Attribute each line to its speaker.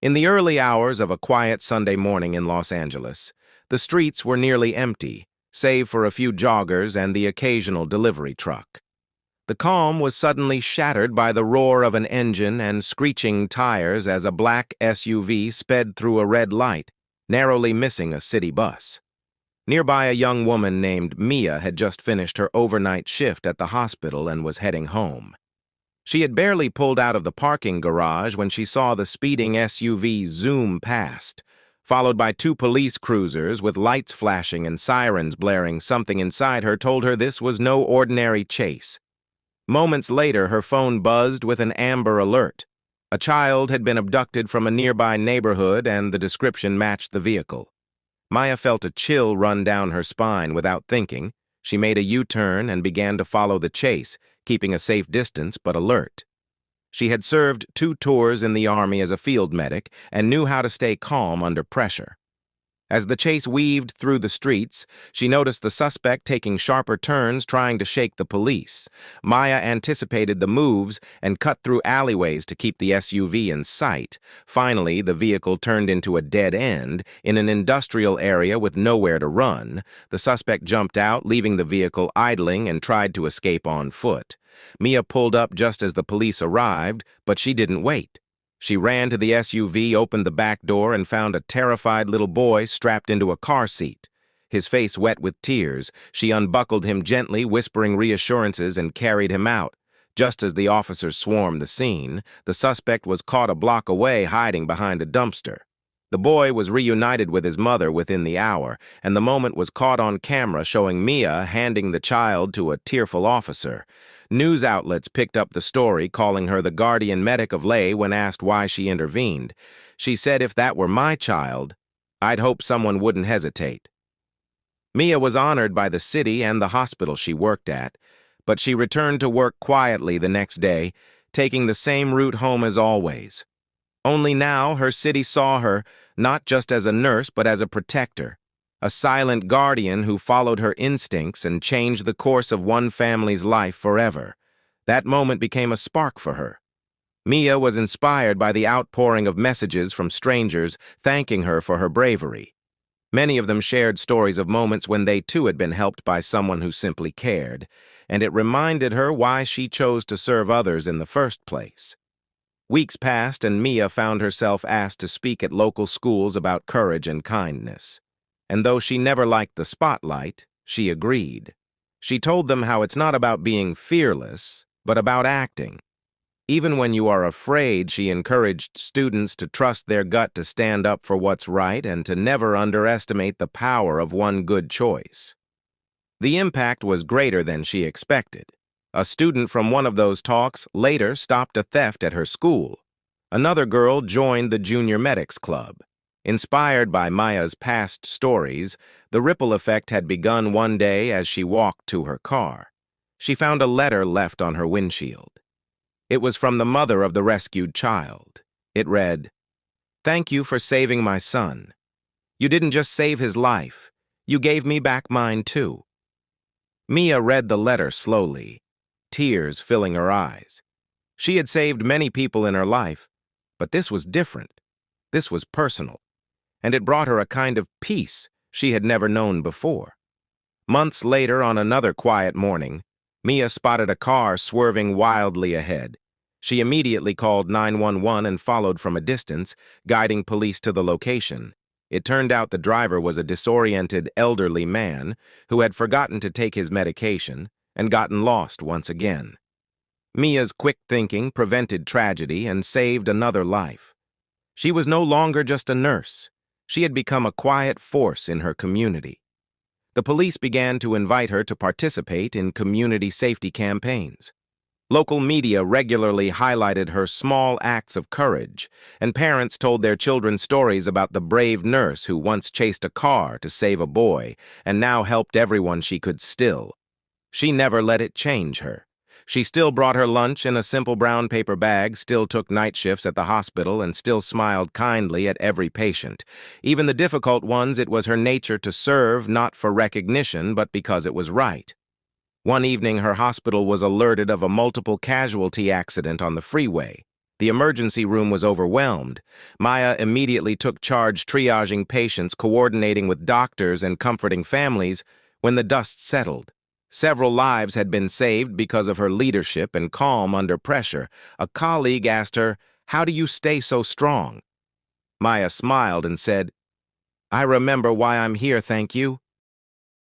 Speaker 1: In the early hours of a quiet Sunday morning in Los Angeles, the streets were nearly empty, save for a few joggers and the occasional delivery truck. The calm was suddenly shattered by the roar of an engine and screeching tires as a black SUV sped through a red light, narrowly missing a city bus. Nearby, a young woman named Mia had just finished her overnight shift at the hospital and was heading home. She had barely pulled out of the parking garage when she saw the speeding SUV zoom past, followed by two police cruisers with lights flashing and sirens blaring. Something inside her told her this was no ordinary chase. Moments later, her phone buzzed with an Amber Alert. A child had been abducted from a nearby neighborhood, and the description matched the vehicle. Maya felt a chill run down her spine. Without thinking, she made a U-turn and began to follow the chase, keeping a safe distance but alert. She had served 2 tours in the Army as a field medic and knew how to stay calm under pressure. As the chase weaved through the streets, she noticed the suspect taking sharper turns, trying to shake the police. Maya anticipated the moves and cut through alleyways to keep the SUV in sight. Finally, the vehicle turned into a dead end in an industrial area with nowhere to run. The suspect jumped out, leaving the vehicle idling, and tried to escape on foot. Mia pulled up just as the police arrived, but she didn't wait. She ran to the SUV, opened the back door, and found a terrified little boy strapped into a car seat. His face wet with tears, she unbuckled him gently, whispering reassurances, and carried him out. Just as the officers swarmed the scene, the suspect was caught a block away, hiding behind a dumpster. The boy was reunited with his mother within the hour, and the moment was caught on camera, showing Mia handing the child to a tearful officer. News outlets picked up the story, calling her the guardian medic of Ley when asked why she intervened. She said, "If that were my child, I'd hope someone wouldn't hesitate." Mia was honored by the city and the hospital she worked at, but she returned to work quietly the next day, taking the same route home as always. Only now her city saw her not just as a nurse but as a protector, a silent guardian who followed her instincts and changed the course of one family's life forever. That moment became a spark for her. Mia was inspired by the outpouring of messages from strangers thanking her for her bravery. Many of them shared stories of moments when they too had been helped by someone who simply cared, and it reminded her why she chose to serve others in the first place. Weeks passed, and Mia found herself asked to speak at local schools about courage and kindness. And though she never liked the spotlight, she agreed. She told them how it's not about being fearless, but about acting. Even when you are afraid, she encouraged students to trust their gut, to stand up for what's right, and to never underestimate the power of one good choice. The impact was greater than she expected. A student from one of those talks later stopped a theft at her school. Another girl joined the Junior Medics Club. Inspired by Maya's past stories, the ripple effect had begun one day as she walked to her car. She found a letter left on her windshield. It was from the mother of the rescued child. It read, "Thank you for saving my son. You didn't just save his life, you gave me back mine too." Mia read the letter slowly, tears filling her eyes. She had saved many people in her life, but this was different. This was personal. And it brought her a kind of peace she had never known before. Months later, on another quiet morning, Mia spotted a car swerving wildly ahead. She immediately called 911 and followed from a distance, guiding police to the location. It turned out the driver was a disoriented elderly man who had forgotten to take his medication and gotten lost once again. Mia's quick thinking prevented tragedy and saved another life. She was no longer just a nurse. She had become a quiet force in her community. The police began to invite her to participate in community safety campaigns. Local media regularly highlighted her small acts of courage, and parents told their children stories about the brave nurse who once chased a car to save a boy and now helped everyone she could still. She never let it change her. She still brought her lunch in a simple brown paper bag, still took night shifts at the hospital, and still smiled kindly at every patient. Even the difficult ones, it was her nature to serve, not for recognition, but because it was right. One evening, her hospital was alerted of a multiple casualty accident on the freeway. The emergency room was overwhelmed. Maya immediately took charge, triaging patients, coordinating with doctors, and comforting families. When the dust settled, several lives had been saved because of her leadership and calm under pressure. A colleague asked her, "How do you stay so strong?" Maya smiled and said, "I remember why I'm here, thank you.